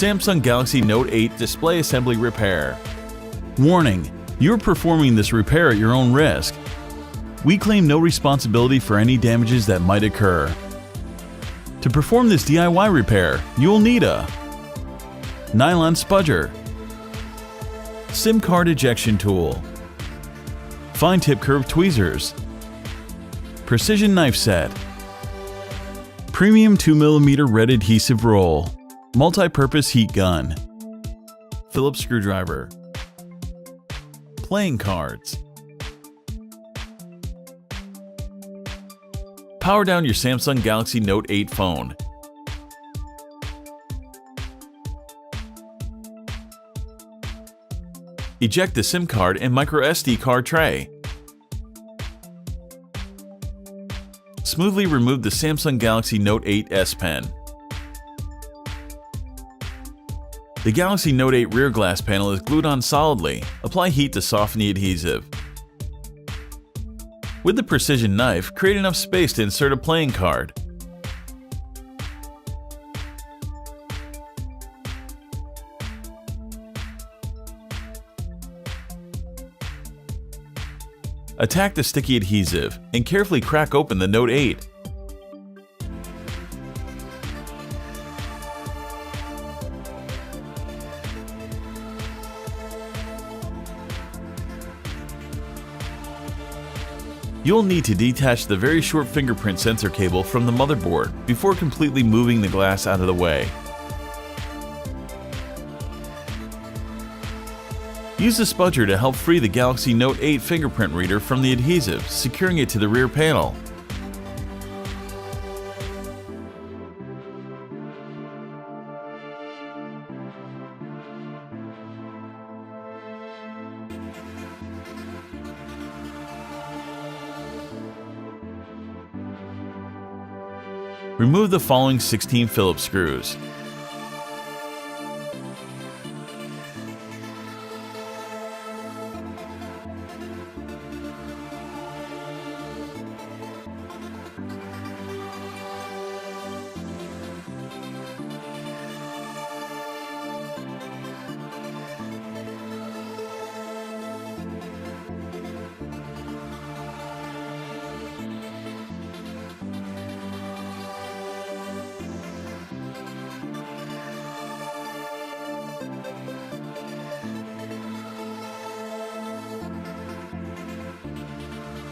Samsung Galaxy Note 8 display assembly repair. Warning: you're performing this repair at your own risk. We claim no responsibility for any damages that might occur. To perform this DIY repair, you'll need a nylon spudger, SIM card ejection tool, fine tip curved tweezers, precision knife set, premium 2mm red adhesive roll, multi-purpose heat gun, Phillips screwdriver, playing cards. Power down your Samsung Galaxy Note 8 phone. Eject the SIM card and microSD card tray. Smoothly remove the Samsung Galaxy Note 8 S Pen. The Galaxy Note 8 rear glass panel is glued on solidly. Apply heat to soften the adhesive. With the precision knife, create enough space to insert a playing card. Attack the sticky adhesive and carefully crack open the Note 8. You'll need to detach the very short fingerprint sensor cable from the motherboard before completely moving the glass out of the way. Use the spudger to help free the Galaxy Note 8 fingerprint reader from the adhesive, securing it to the rear panel. Remove the following 16 Phillips screws.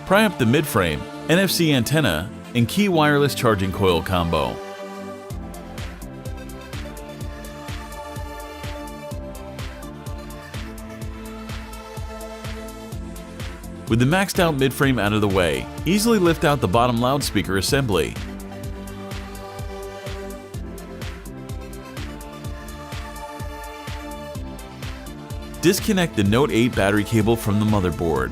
Pry up the mid-frame, NFC antenna, and key wireless charging coil combo. With the maxed out mid-frame out of the way, easily lift out the bottom loudspeaker assembly. Disconnect the Note 8 battery cable from the motherboard.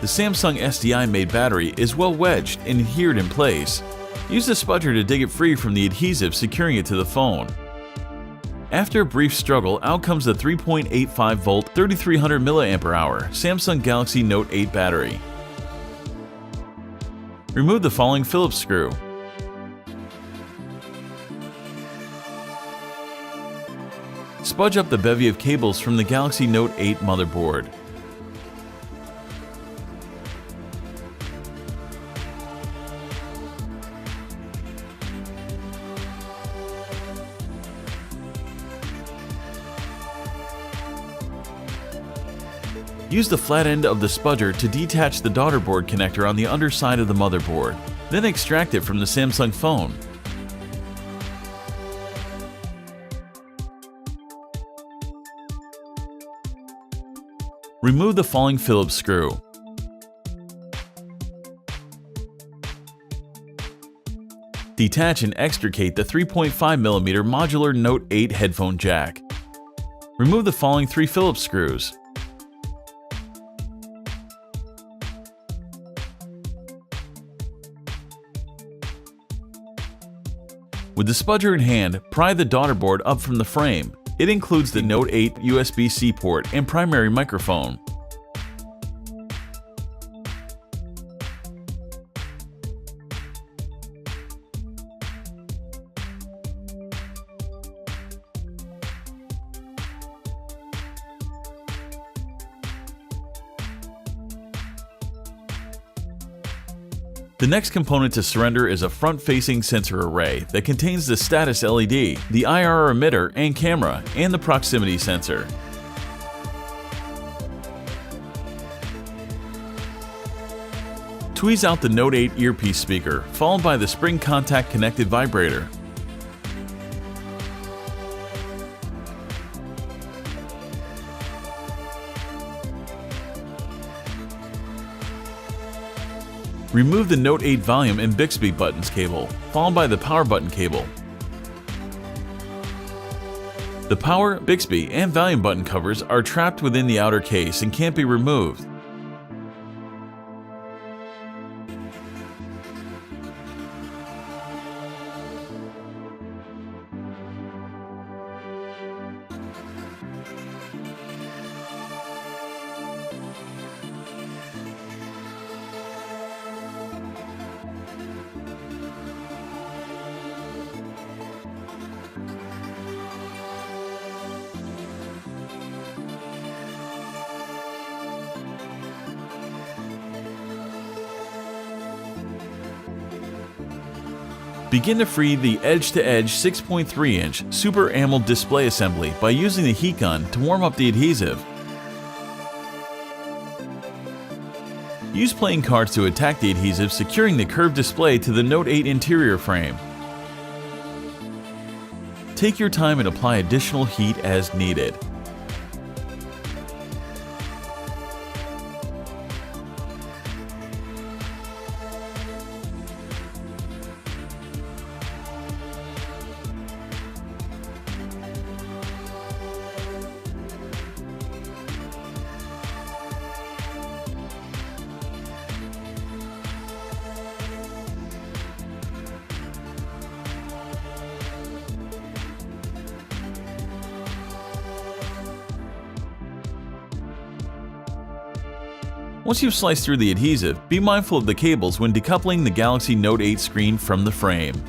The Samsung SDI-made battery is well wedged and adhered in place. Use the spudger to dig it free from the adhesive securing it to the phone. After a brief struggle, out comes the 3.85-volt 3300 mAh Samsung Galaxy Note 8 battery. Remove the following Phillips screw. Spudge up the bevy of cables from the Galaxy Note 8 motherboard. Use the flat end of the spudger to detach the daughter board connector on the underside of the motherboard, then extract it from the Samsung phone. Remove the following Phillips screw. Detach and extricate the 3.5mm modular Note 8 headphone jack. Remove the following 3 Phillips screws. With the spudger in hand, pry the daughter board up from the frame. It includes the Note 8 USB-C port and primary microphone. The next component to surrender is a front-facing sensor array that contains the status LED, the IR emitter and camera, and the proximity sensor. Tweeze out the Note 8 earpiece speaker, followed by the spring contact connected vibrator. Remove the Note 8 volume and Bixby buttons cable, followed by the power button cable. The power, Bixby, and volume button covers are trapped within the outer case and can't be removed. Begin to free the edge-to-edge 6.3-inch Super AMOLED display assembly by using the heat gun to warm up the adhesive. Use playing cards to attack the adhesive, securing the curved display to the Note 8 interior frame. Take your time and apply additional heat as needed. Once you've sliced through the adhesive, be mindful of the cables when decoupling the Galaxy Note 8 screen from the frame.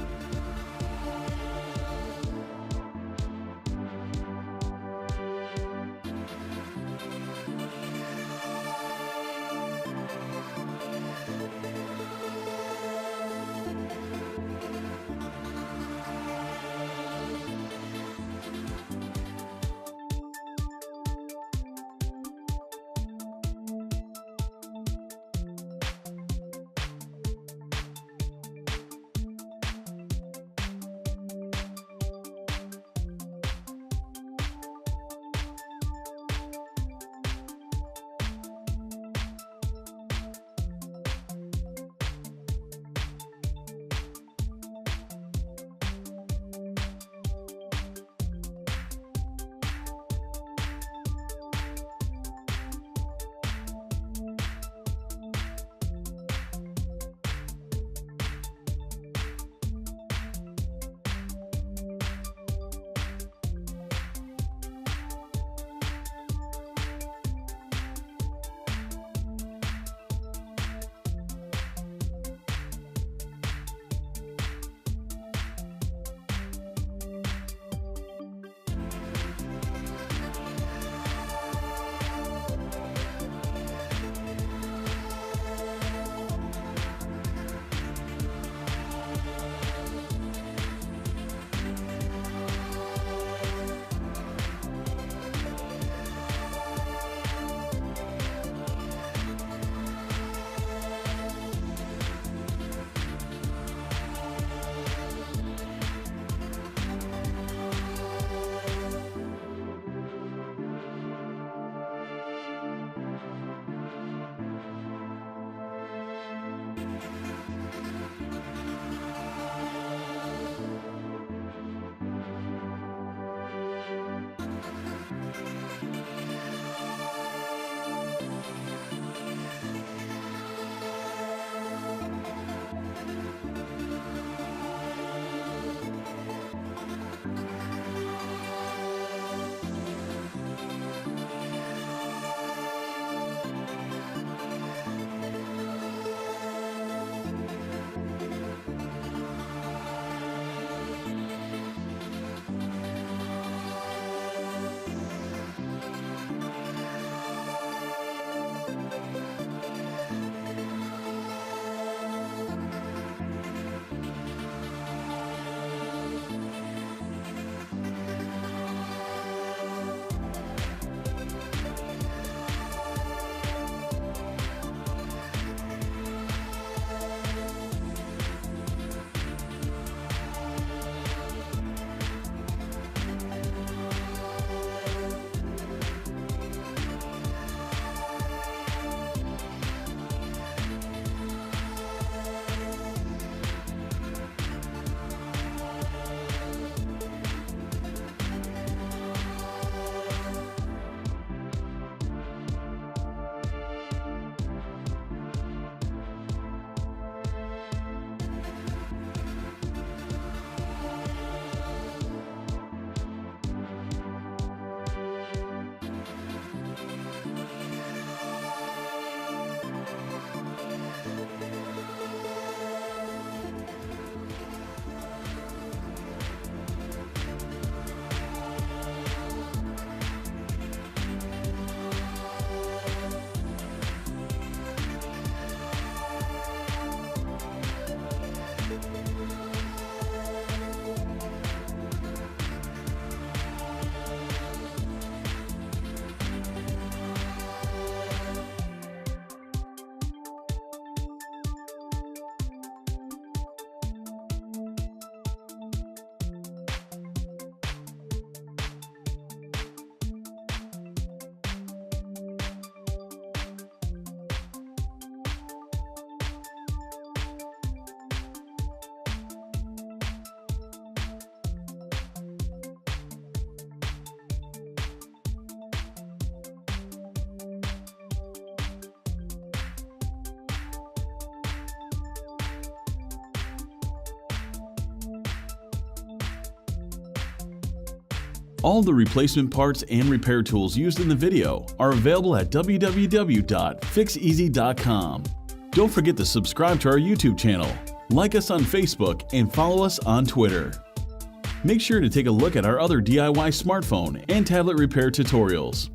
All the replacement parts and repair tools used in the video are available at www.fixeasy.com. Don't forget to subscribe to our YouTube channel, like us on Facebook, and follow us on Twitter. Make sure to take a look at our other DIY smartphone and tablet repair tutorials.